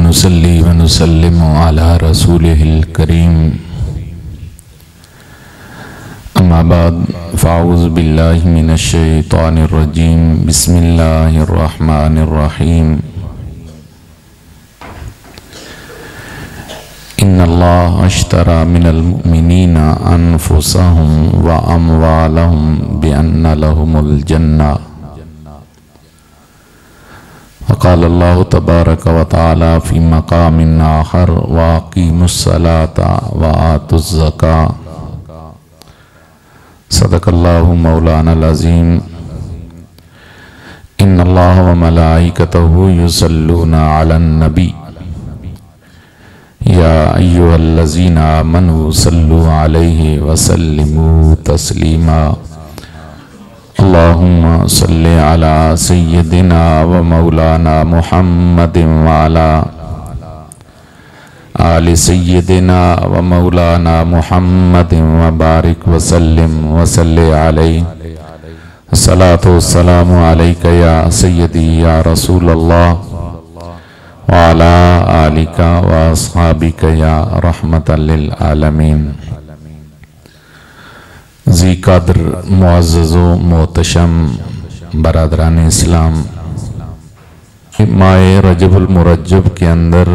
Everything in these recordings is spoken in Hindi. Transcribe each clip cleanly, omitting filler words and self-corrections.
नुसल्ली व नुसल्लिमु अला रसूलिहिल करीम। अम्मा बाद फ़अऊज़ु बिल्लाहि मिनश शैतानिर रजीम। बिस्मिल्लाहिर रहमानिर रहीम। इन्नल्लाह अश्तरा मिनल मुमिनीना अनफुसहुम व अमवालहुम बिअन्ना लहुमुल जन्नह। क़ाल अल्लाहु तबारक व तआला फ़ी मक़ामिन आख़र व अक़ीमुस्सलाता व आतुज़्ज़कात। सदक़ल्लाहु मौलानल अज़ीम। इन्नल्लाह व मलाइकतहु युसल्लूना अलन नबी या अय्युहल्लज़ीना आमनू सल्लु अलैहि व सल्लिमू तस्लीमा। अल्लाहुम्मा सल्लि अला सय्यिदिना व मौलाना मुहम्मदिन व अला आलि सय्यिदिना व मौलाना मुहम्मदिन व बारिक व सल्लिम व सल्लि अलैहि। अस्सलातु वस्सलामु अलैका या सय्यदी या रसूलल्लाह व अला आलिका व अस्हाबिका या रहमतल लिल आलमीन। जी कद्र मुअज़्ज़ज़ो मोहतशम बरादरान इस्लाम, माह रजबुल मुरज्जब के अंदर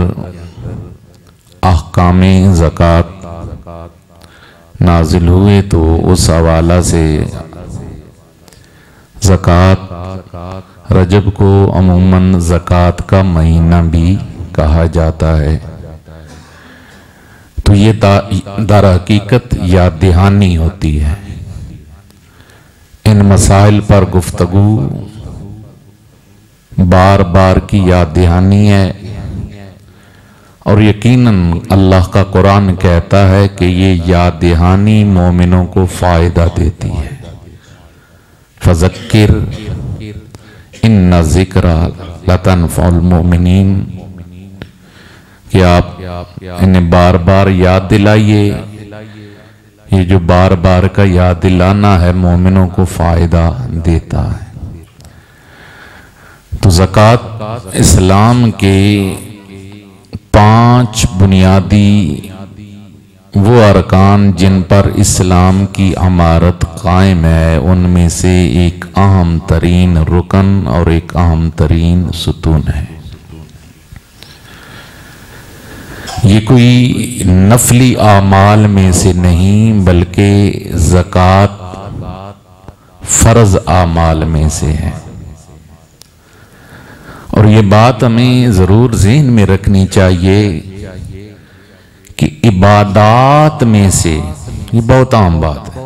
अहकामे ज़कात नाजिल हुए, तो उस हवाला से ज़कात रजब को अमूमन ज़कात का महीना भी कहा जाता है। तो ये दर हकीकत याद दहानी होती है। इन मसाइल पर गुफ्तगू बार बार की याद दहानी है, और यकीनन अल्लाह का कुरान कहता है कि ये याद दहानी मोमिनों को फ़ायदा देती है। फ़ज़क्किर इन्ना ज़िक्रा लतनफ़उल मोमिनीन, कि आप इन्हें बार बार याद दिलाइए। ये जो बार बार का याद दिलाना है मोमिनों को फ़ायदा देता है। तो ज़कात इस्लाम के 5 बुनियादी वो अरकान जिन पर इस्लाम की अमारत कायम है, उनमें से एक अहम तरीन रुकन और एक अहम तरीन सुतून है। ये कोई नफली आमाल में से नहीं, बल्कि ज़कात फ़र्ज़ आमाल में से है। और ये बात हमें ज़रूर ज़हन में रखनी चाहिए कि इबादात में से, ये बहुत आम बात है,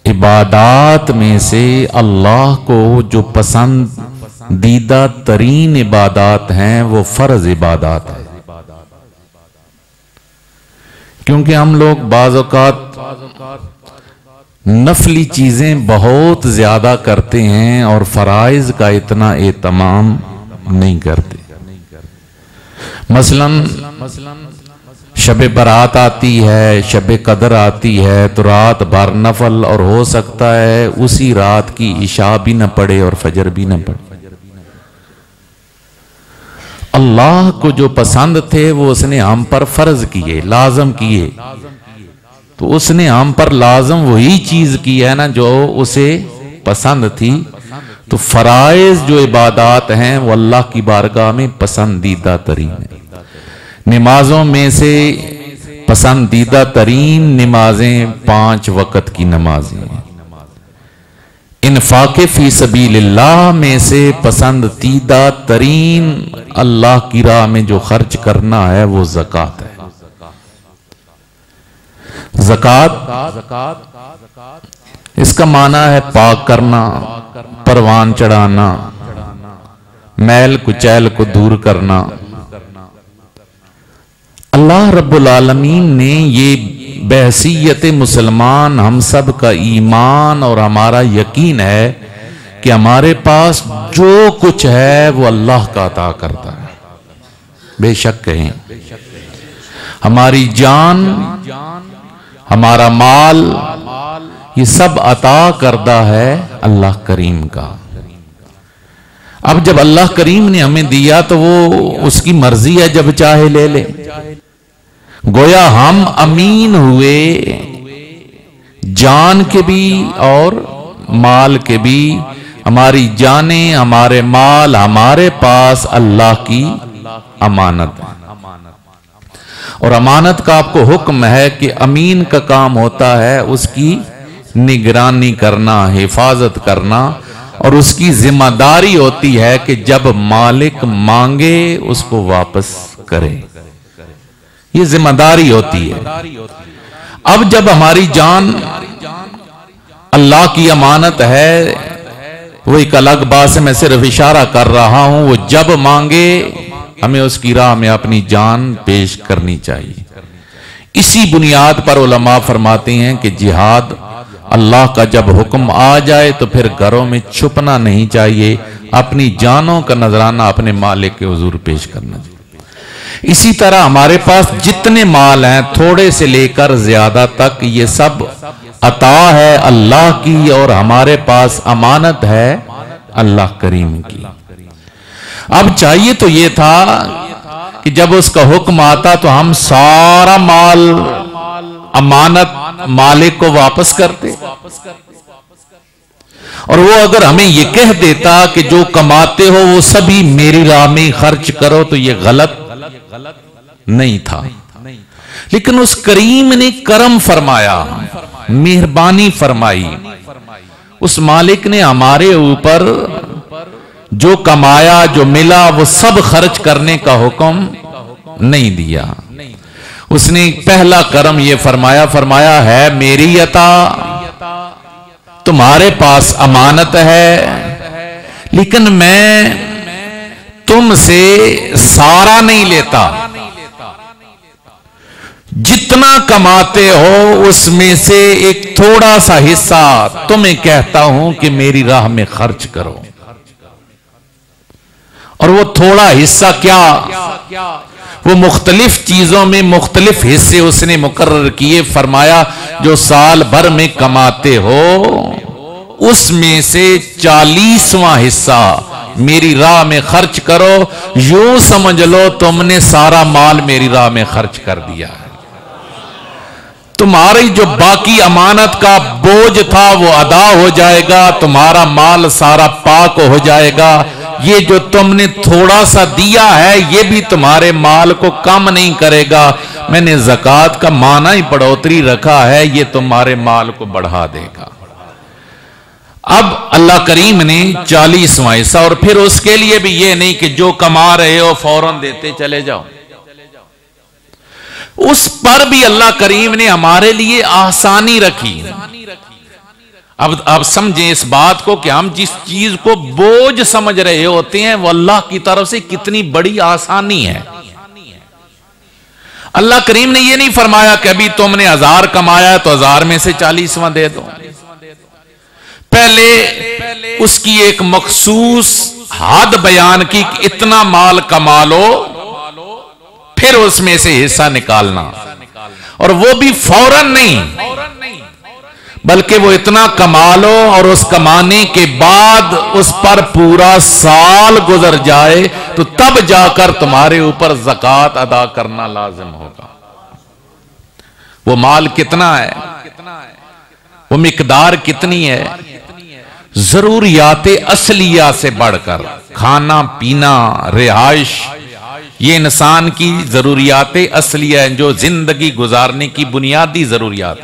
इबादात में से अल्लाह को जो पसंदीदा तरीन इबादात हैं वो फ़र्ज़ इबादात है। क्योंकि हम लोग बाज़ औक़ात नफली चीज़ें बहुत ज़्यादा करते हैं और फ़राइज़ का इतना एहतमाम नहीं करते। मसलन शब बरात आती है, शब कदर आती है, तो रात भर नफल, और हो सकता है उसी रात की इशा भी न पड़े और फजर भी न पड़े। अल्लाह को जो पसंद थे वो उसने हम पर फर्ज किए, लाजम किए। तो उसने हम पर लाजम वही चीज की है ना जो उसे पसंद थी। तो फराइज जो इबादात हैं वो अल्लाह की बारगाह में पसंदीदा तरीन है। नमाजों में से पसंदीदा तरीन नमाजें 5 वक्त की नमाजें हैं। इन्फाक़े फ़ी सबीलिल्लाह में से पसंदीदा तरीन अल्लाह की राह में जो खर्च करना है वो ज़कात है। ज़कात इसका माना है पाक करना, परवान चढ़ाना, मैल कुचैल को दूर करना। अल्लाह रब्बुल आलमीन ने ये बहसीयत मुसलमान हम सब का ईमान और हमारा यकीन है कि हमारे पास जो कुछ है वो अल्लाह का अता करता है। बेशक कहें, हमारी जान, हमारा माल, ये सब अता करदा है अल्लाह करीम का। अब जब अल्लाह करीम ने हमें दिया तो वो उसकी मर्जी है, जब चाहे ले ले। गोया हम अमीन हुए जान के भी और माल के भी। हमारी जाने, हमारे माल हमारे पास अल्लाह की अमानत है। और अमानत का आपको हुक्म है कि अमीन का काम होता है उसकी निगरानी करना, हिफाजत करना, और उसकी जिम्मेदारी होती है कि जब मालिक मांगे उसको वापस करे। ये जिम्मेदारी होती है। अब जब हमारी जान अल्लाह की अमानत है, वो एक अलग बात से मैं सिर्फ इशारा कर रहा हूं, वो जब मांगे हमें उसकी राह में अपनी जान पेश करनी चाहिए। इसी बुनियाद पर उलमा फरमाते हैं कि जिहाद अल्लाह का जब हुक्म आ जाए तो फिर घरों में छुपना नहीं चाहिए, अपनी जानों का नजराना अपने मालिक के हुजूर पेश करना चाहिए। इसी तरह हमारे पास जितने माल हैं, थोड़े से लेकर ज्यादा तक, ये सब अता है अल्लाह की और हमारे पास अमानत है अल्लाह करीम की। अब चाहिए तो ये था कि जब उसका हुक्म आता तो हम सारा माल अमानत मालिक को वापस करते, और वो अगर हमें ये कह देता कि जो कमाते हो वो सभी मेरी राह में खर्च करो, तो ये गलत नहीं था। लेकिन उस करीम ने करम फरमाया, मेहरबानी फरमाई। उस मालिक ने हमारे ऊपर जो कमाया, जो मिला, वो सब खर्च करने का हुक्म नहीं दिया। उसने पहला करम ये फरमाया है मेरी अता, तुम्हारे पास अमानत है, लेकिन मैं तुमसे सारा नहीं लेता। जितना कमाते हो उसमें से एक थोड़ा सा हिस्सा तुम्हें कहता हूं कि मेरी राह में खर्च करो। और वो थोड़ा हिस्सा क्या, वो मुख्तलिफ चीजों में मुख्तलिफ हिस्से उसने मुकर्रर किए। फरमाया जो साल भर में कमाते हो उसमें से 40वां हिस्सा मेरी राह में खर्च करो। यूं समझ लो तुमने सारा माल मेरी राह में खर्च कर दिया है। तुम्हारी जो बाकी अमानत का बोझ था वो अदा हो जाएगा, तुम्हारा माल सारा पाक हो जाएगा। ये जो तुमने थोड़ा सा दिया है ये भी तुम्हारे माल को कम नहीं करेगा। मैंने ज़कात का माना ही बढ़ोतरी रखा है, ये तुम्हारे माल को बढ़ा देगा। अब अल्लाह करीम ने 40वां हिस्सा, और फिर उसके लिए भी ये नहीं कि जो कमा रहे हो फौरन देते चले जाओ। उस पर भी अल्लाह करीम ने हमारे लिए आसानी रखी। अब आप समझें इस बात को कि हम जिस चीज को बोझ समझ रहे होते हैं वो अल्लाह की तरफ से कितनी बड़ी आसानी है। अल्लाह करीम ने ये नहीं फरमाया कि अभी तुमने 1000 कमाया है तो 1000 में से 40वां दे दो। पहले उसकी एक मखसूस हद बयान की कि इतना माल कमा लो, फिर उसमें से हिस्सा निकालना, और वो भी फौरन नहीं, बल्कि वो इतना कमा लो और उस कमाने के बाद उस पर पूरा साल गुजर जाए तो तब जाकर तुम्हारे ऊपर ज़कात अदा करना लाजिम होगा। वो माल कितना है, वो मिकदार कितनी है, जरूरियात असलिया से बढ़कर खाना पीना रिहाइश, ये इंसान की जरूरियात असलिया है जो जिंदगी गुजारने की बुनियादी जरूरियात।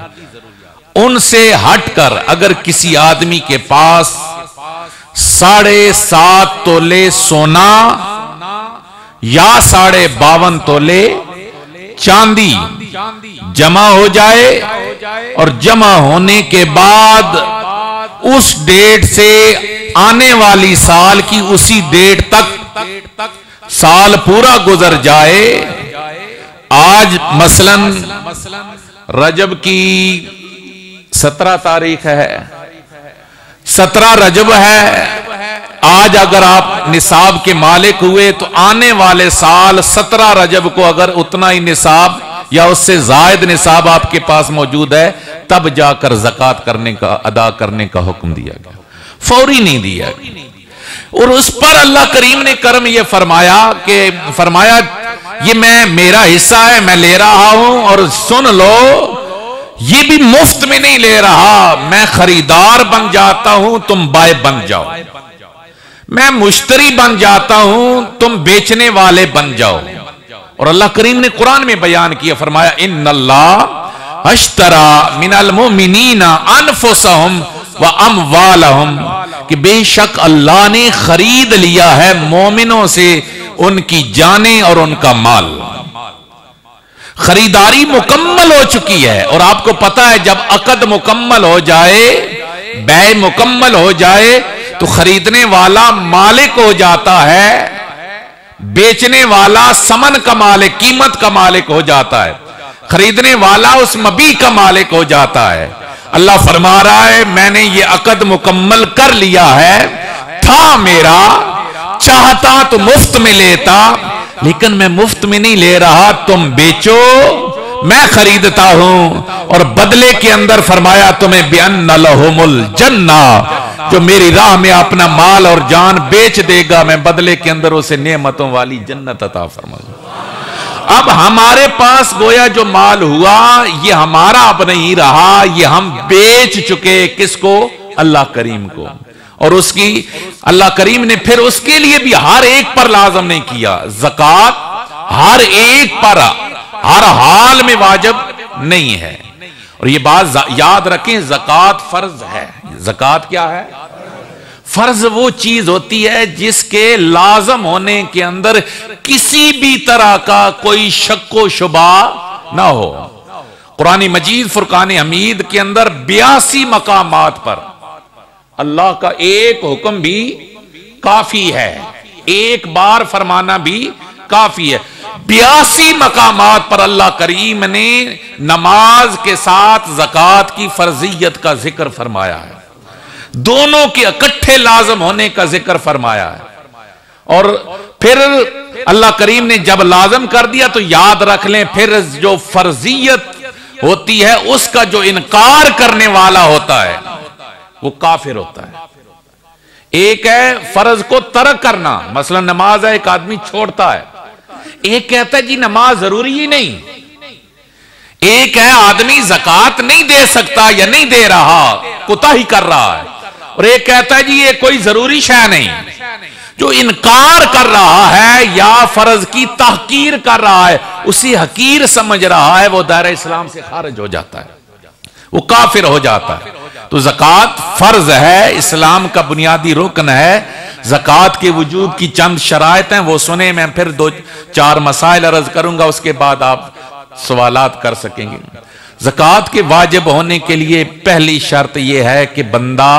उनसे हटकर अगर किसी आदमी के पास 7.5 तोले सोना या 52.5 तोले चांदी जमा हो जाए, और जमा होने के बाद उस डेट से आने वाली साल की उसी डेट तक साल पूरा गुजर जाए। आज मसलन रजब की 17 तारीख है, 17 रजब है। आज अगर आप निसाब के मालिक हुए तो आने वाले साल 17 रजब को अगर उतना ही निसाब या उससे जायद निसाब आपके पास मौजूद है तब जाकर ज़कात करने का अदा करने का हुक्म दिया गया, फौरी नहीं दिया गया। और उस पर अल्लाह करीम ने कर्म ये फरमाया ये मेरा हिस्सा है, मैं ले रहा हूं, और सुन लो ये भी मुफ्त में नहीं ले रहा, मैं खरीदार बन जाता हूं, तुम बाय बन जाओ, मैं मुश्तरी बन जाता हूं, तुम बेचने वाले बन जाओ। और अल्लाह करीम ने कुरान में बयान किया, फरमाया इन्नल्लाह अश्तरा मिनल मुमिनीना अनफुसहुम व अमवालहुम, कि बेशक अल्लाह ने खरीद लिया है मोमिनों से उनकी जानें और उनका माल। खरीदारी मुकम्मल हो चुकी है, और आपको पता है जब अकद मुकम्मल हो जाए, बै मुकम्मल हो जाए, तो खरीदने वाला मालिक हो जाता है, बेचने वाला समन का मालिक, कीमत का मालिक हो जाता है, खरीदने वाला उस मबी का मालिक हो जाता है। अल्लाह फरमा रहा है मैंने ये अकद मुकम्मल कर लिया है, था मेरा, चाहता तो मुफ्त में लेता, लेकिन मैं मुफ्त में नहीं ले रहा, तुम बेचो, मैं खरीदता हूं, और बदले के अंदर फरमाया तुम्हें बिअन्न लहुमुल जन्ना, जो मेरी राह में अपना माल और जान बेच देगा, मैं बदले के अंदर उसे नेमतों वाली जन्नत अता फरमाऊंगा। अब हमारे पास गोया जो माल हुआ ये हमारा अब नहीं रहा, ये हम बेच चुके, किसको? अल्लाह करीम को। और उसकी अल्लाह करीम ने फिर उसके लिए भी हर एक पर लाजम नहीं किया, ज़कात हर एक पर हर हाल में वाजिब नहीं है। और ये बात याद रखें, ज़कात फर्ज है। ज़कात क्या है? फर्ज वो चीज होती है जिसके लाजम होने के अंदर किसी भी तरह का कोई शक्को शुबा ना हो। कुरान मजीद फुरकान हमीद के अंदर 82 मकामात पर अल्लाह का एक हुक्म भी काफी है, एक बार फरमाना भी काफी है। 82 मकामात पर अल्लाह करीम ने नमाज के साथ ज़कात की फर्जियत का जिक्र फरमाया है, दोनों के इकट्ठे लाजम होने का जिक्र फरमाया है। और फिर अल्लाह करीम ने जब लाजम कर दिया तो याद रख लें, फिर जो फर्जियत होती है उसका जो इनकार करने वाला होता है वो काफिर होता है। एक है फर्ज को तर्क करना, मसलन नमाज है, एक आदमी छोड़ता है, एक कहता है जी नमाज जरूरी ही नहीं, एक है आदमी ज़कात नहीं दे सकता या नहीं दे रहा, कुताही कर रहा है, और एक कहता है जी ये कोई जरूरी शय नहीं। जो इनकार कर रहा है या फर्ज की तहकीर कर रहा है, उसे हकीर समझ रहा है, वो दायरा इस्लाम से खारिज हो जाता है, वो काफिर हो जाता है। तो ज़कात फर्ज है, इस्लाम का बुनियादी रुकन है। ज़कात के वजूब की चंद शराइत हैं, वो सुने, मैं फिर 2-4 मसाइल अर्ज करूंगा, उसके बाद आप सवालात कर सकेंगे। ज़कात के वाजिब होने के लिए पहली शर्त यह है कि बंदा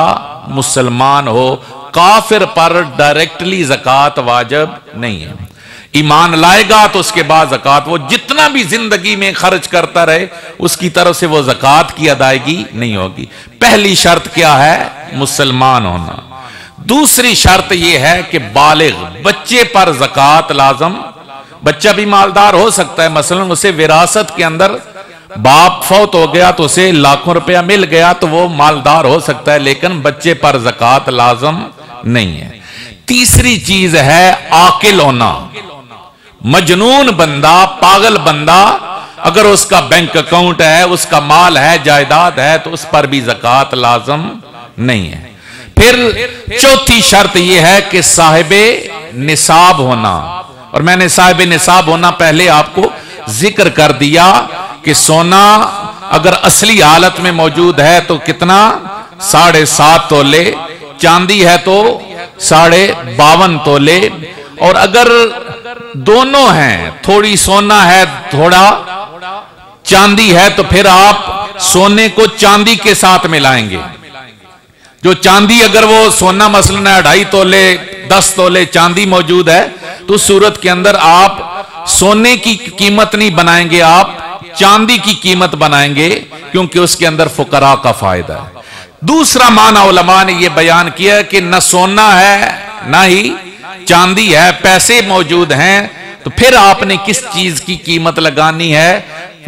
मुसलमान हो, काफिर पर डायरेक्टली ज़कात वाजिब नहीं है। ईमान लाएगा तो उसके बाद ज़कात वो जितना भी जिंदगी में खर्च करता रहे उसकी तरफ से वो ज़कात की अदायगी नहीं होगी। पहली शर्त क्या है? मुसलमान होना। दूसरी शर्त यह है कि बालिग, बच्चे पर ज़कात लाजम। बच्चा भी मालदार हो सकता है, मसलन उसे विरासत के अंदर बाप फौत हो गया तो उसे लाखों रुपया मिल गया तो वो मालदार हो सकता है, लेकिन बच्चे पर ज़कात लाजम नहीं है। तीसरी चीज है आकिल होना। मजनून बंदा, पागल बंदा, अगर उसका बैंक अकाउंट है, उसका माल है, जायदाद है, तो उस पर भी ज़कात लाजम नहीं है। फिर चौथी शर्त यह है कि साहिबे निसाब होना, और मैंने साहिबे निसाब होना पहले आपको जिक्र कर दिया कि सोना अगर असली हालत में मौजूद है तो कितना? 7.5 तोले, चांदी है तो 52.5 तोले, और अगर दोनों हैं, थोड़ी सोना है थोड़ा चांदी है, तो फिर आप सोने को चांदी के साथ मिलाएंगे। जो चांदी अगर वो सोना मसलन 2.5 तोले 10 तोले चांदी मौजूद है तो सूरत के अंदर आप सोने की कीमत नहीं बनाएंगे, आप चांदी की कीमत बनाएंगे, क्योंकि उसके अंदर फुकरा का फायदा है। दूसरा माना उलमा ने यह बयान किया कि न सोना है ना ही चांदी है, पैसे मौजूद हैं, तो फिर आपने किस चीज की कीमत लगानी है?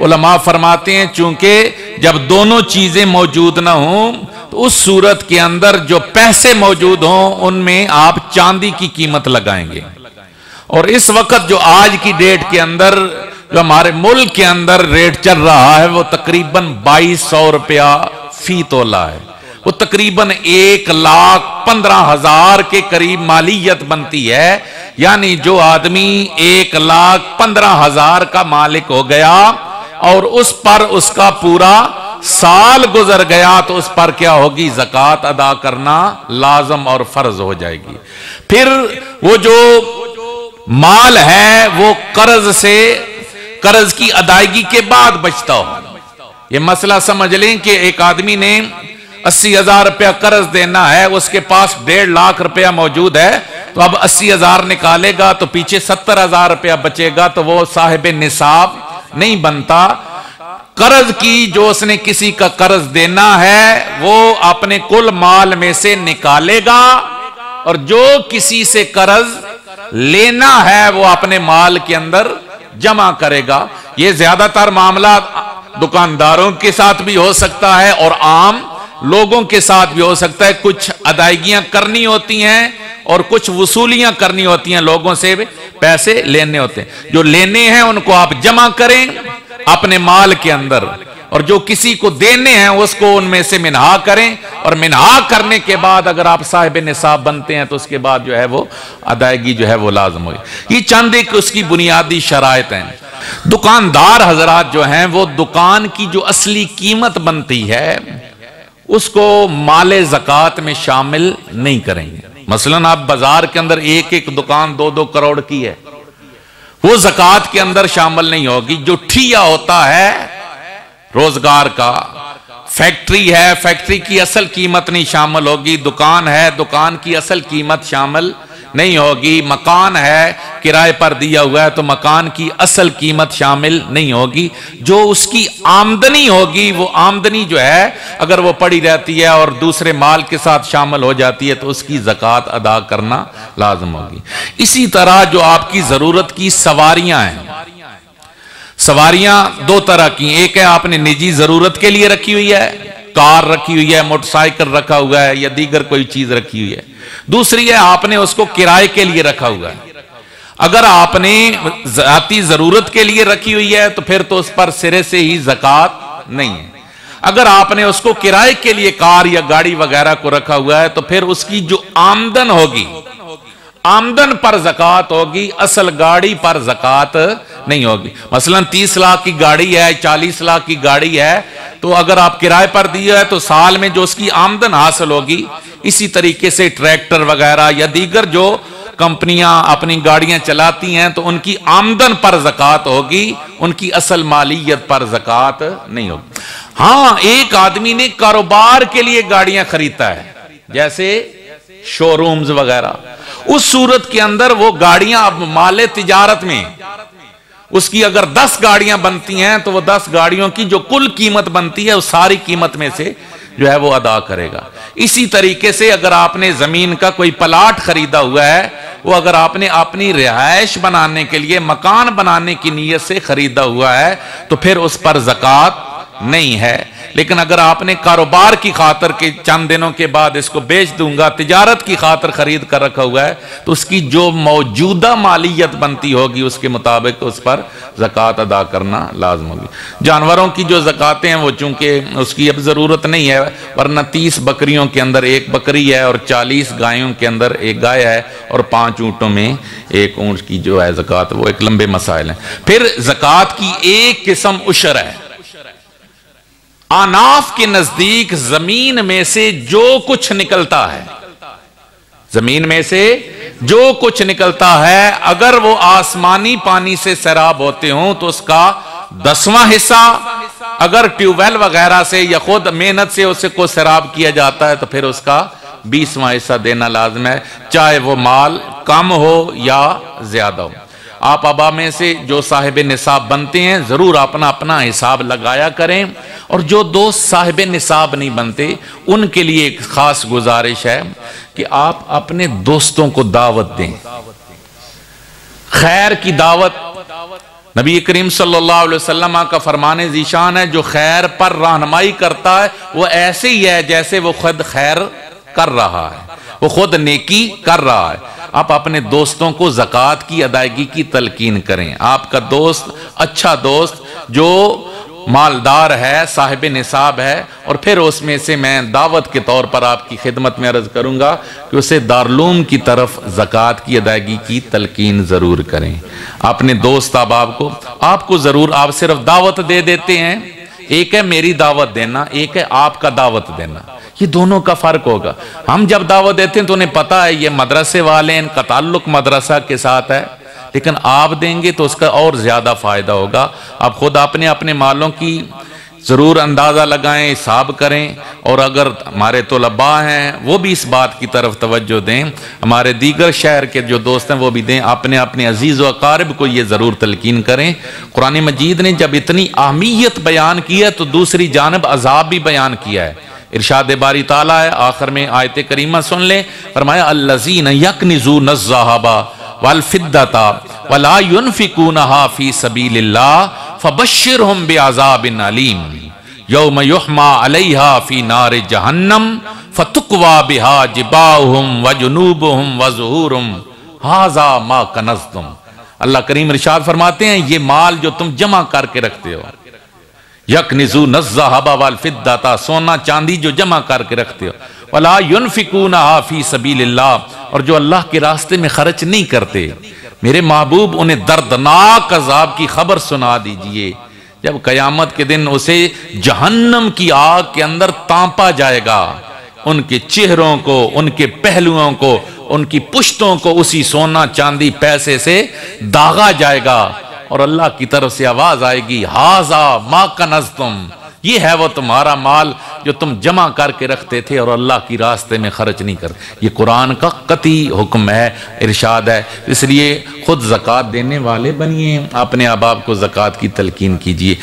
उलमा फरमाते हैं चूंकि जब दोनों चीजें मौजूद ना हो तो उस सूरत के अंदर जो पैसे मौजूद हों उनमें आप चांदी की कीमत लगाएंगे। और इस वक्त जो आज की डेट के अंदर जो हमारे मुल्क के अंदर रेट चल रहा है वो तकरीबन 2200 रुपया फी तोला है। वो तकरीबन 1,15,000 के करीब मालियत बनती है। यानी जो आदमी 1,15,000 का मालिक हो गया और उस पर उसका पूरा साल गुजर गया तो उस पर क्या होगी, ज़कात अदा करना लाजम और फर्ज हो जाएगी। फिर वो जो माल है वो कर्ज की अदायगी के बाद बचता हो। ये मसला समझ लें कि एक आदमी ने 80,000 रुपया कर्ज देना है, उसके पास 1.5 लाख रुपया मौजूद है, तो अब 80,000 निकालेगा तो पीछे 70,000 रुपया बचेगा, तो वो साहिब निसाब नहीं बनता। कर्ज की जो उसने किसी का कर्ज देना है वो अपने कुल माल में से निकालेगा और जो किसी से कर्ज लेना है वो अपने माल के अंदर जमा करेगा। ये ज्यादातर मामला दुकानदारों के साथ भी हो सकता है और आम लोगों के साथ भी हो सकता है। कुछ अदायगियां करनी होती हैं और कुछ वसूलियां करनी होती हैं, लोगों से पैसे लेने होते हैं। जो लेने हैं उनको आप जमा करें अपने माल के अंदर और जो किसी को देने हैं उसको उनमें से मिन्हा करें और मिन्हा करने के बाद अगर आप साहिब निसाब बनते हैं तो उसके बाद जो है वो अदायगी जो है वो लाजम होगी। ये चंद एक उसकी बुनियादी शराइत हैं। दुकानदार हजरात जो हैं वो दुकान की जो असली कीमत बनती है उसको माले ज़कात में शामिल नहीं करेंगे। मसलन आप बाजार के अंदर एक एक दुकान 2-2 करोड़ की है, वो ज़कात के अंदर शामिल नहीं होगी। जो ठिया होता है रोजगार का, फैक्ट्री है, फैक्ट्री की असल कीमत नहीं शामिल होगी। दुकान है, दुकान की असल कीमत शामिल नहीं होगी। मकान है, किराए पर दिया हुआ है तो मकान की असल कीमत शामिल नहीं होगी। जो उसकी आमदनी होगी वो आमदनी जो है अगर वो पड़ी रहती है और दूसरे माल के साथ शामिल हो जाती है तो उसकी ज़कात अदा करना लाजम होगी। इसी तरह जो आपकी जरूरत की सवारियां हैं, सवारियां 2 तरह की, एक है आपने निजी जरूरत के लिए रखी हुई है, कार रखी हुई है, मोटरसाइकिल रखा हुआ है या दीगर कोई चीज रखी हुई है। दूसरी है आपने उसको किराए के लिए रखा हुआ है। अगर आपने जाती जरूरत के लिए रखी हुई है तो फिर तो उस पर सिरे से ही ज़कात नहीं है। अगर आपने उसको किराए के लिए कार या गाड़ी वगैरह को रखा हुआ है तो फिर उसकी जो आमदन होगी, आमदन पर ज़कात होगी, असल गाड़ी पर ज़कात नहीं होगी। मसलन 30 लाख की गाड़ी है, 40 लाख की गाड़ी है, तो अगर आप किराए पर दिए है तो साल में जो उसकी आमदन हासिल होगी, इसी तरीके से ट्रैक्टर वगैरह या दीगर जो कंपनियां अपनी गाड़ियां चलाती हैं तो उनकी आमदन पर ज़कात होगी, उनकी असल मालियत पर ज़कात नहीं होगी। हाँ, एक आदमी ने कारोबार के लिए गाड़ियां खरीदता है जैसे शोरूम्स वगैरह, उस सूरत के अंदर वो गाड़ियां अब माले तिजारत में उसकी अगर 10 गाड़ियां बनती हैं तो वो 10 गाड़ियों की जो कुल कीमत बनती है उस सारी कीमत में से जो है वो अदा करेगा। इसी तरीके से अगर आपने जमीन का कोई प्लाट खरीदा हुआ है, वो अगर आपने अपनी रिहायश बनाने के लिए, मकान बनाने की नीयत से खरीदा हुआ है तो फिर उस पर ज़कात नहीं है। लेकिन अगर आपने कारोबार की खातर के चंद दिनों के बाद इसको बेच दूंगा, तिजारत की खातर खरीद कर रखा हुआ है, तो उसकी जो मौजूदा मालियत बनती होगी उसके मुताबिक उस पर ज़कात अदा करना लाजम होगी। जानवरों की जो ज़कातें हैं वो चूंकि उसकी अब ज़रूरत नहीं है, वरना 30 बकरियों के अंदर 1 बकरी है और 40 गायों के अंदर 1 गाय है और 5 ऊँटों में 1 ऊँट की जो है ज़कात, वो एक लंबे मसाइल हैं। फिर ज़कात की एक किस्म उशर है। आनाफ के नजदीक जमीन में से जो कुछ निकलता है, जमीन में से जो कुछ निकलता है, अगर वो आसमानी पानी से सैराब होते हो तो उसका 10वां हिस्सा, अगर ट्यूबवेल वगैरह से या खुद मेहनत से उसे को सैराब किया जाता है तो फिर उसका 20वां हिस्सा देना लाजम है, चाहे वो माल कम हो या ज्यादा हो। आप अबा में से जो साहिब निसाब बनते हैं जरूर अपना अपना हिसाब लगाया करें, और जो दोस्त साहिब निसाब नहीं बनते उनके लिए एक खास गुजारिश है कि आप अपने दोस्तों को दावत दें, खैर की दावत, नबी करीम सल्लल्लाहु अलैहि वसल्लम का फरमाने ज़ीशान है, जो खैर पर रहनुमाई करता है वो ऐसे ही है जैसे वो खुद खैर कर रहा है, वो खुद नेकी कर रहा है। आप अपने दोस्तों को ज़कात की अदायगी की तलकीन करें। आपका दोस्त अच्छा दोस्त जो मालदार है, साहिब निसाब है, और फिर उसमें से मैं दावत के तौर पर आपकी खिदमत में अर्ज करूंगा कि उसे दारुलूम की तरफ ज़कात की अदायगी की तलकीन ज़रूर करें। अपने दोस्त अहबाब को आपको ज़रूर, आप सिर्फ दावत दे देते हैं, एक है मेरी दावत देना, एक है आपका दावत देना, ये दोनों का फर्क होगा। हम जब दावत देते हैं तो उन्हें पता है ये मदरसे वाले, इनका ताल्लुक मदरसा के साथ है, लेकिन आप देंगे तो उसका और ज्यादा फायदा होगा। आप खुद अपने अपने मालों की जरूर अंदाजा लगाएं, हिसाब करें, और अगर हमारे तलबा हैं वो भी इस बात की तरफ तवज्जो दें, हमारे दीगर शहर के जो दोस्त हैं वो भी दें, अपने अपने अजीज़ व अकारिब को ये ज़रूर तलकीन करें। कुरान मजीद ने जब इतनी अहमियत बयान की है तो दूसरी जानब अजाब भी बयान किया है। इरशाद बारी ताला है, आखिर में आयत करीमा सुन लें, फरमाया अल्लज़ीन यकनिज़ून अज़्ज़हाबा वल फिद्दता वला युनफिकूनहा फी सबीलिल्लाह फबश्शिरहुम बिअज़ाबिन अलीम यौम युहमा अलैहा फी नारि जहन्नम फतुक्वा बिहा जिबाहुम व जुनूबुहुम व ज़ुहूरुहुम हाज़ा मा कनज़्तुम। अल्लाह करीम इरशाद फरमाते हैं, ये माल जो तुम जमा करके रखते हो, यकनिज़ून अज़्ज़हाबा वल फिद्दता, सोना चांदी जो जमा करके रखते हो, वला युनफिकूनहा फी सबीलिल्लाह, और जो अल्लाह के रास्ते में खर्च नहीं करते, मेरे महबूब उन्हें दर्दनाक अजाब की खबर सुना दीजिए। जब कयामत के दिन उसे जहन्नम की आग के अंदर तांपा जाएगा, उनके चेहरों को, उनके पहलुओं को, उनकी पुश्तों को उसी सोना चांदी पैसे से दागा जाएगा, और अल्लाह की तरफ से आवाज आएगी, हाजा मा कनज़्तुम, ये है वो तुम्हारा माल जो तुम जमा करके रखते थे और अल्लाह की रास्ते में खर्च नहीं करते। ये कुरान का कती हुक्म है, इरशाद है। इसलिए खुद ज़कात देने वाले बनिए, अपने अहबाब को ज़कात की तलकीन कीजिए।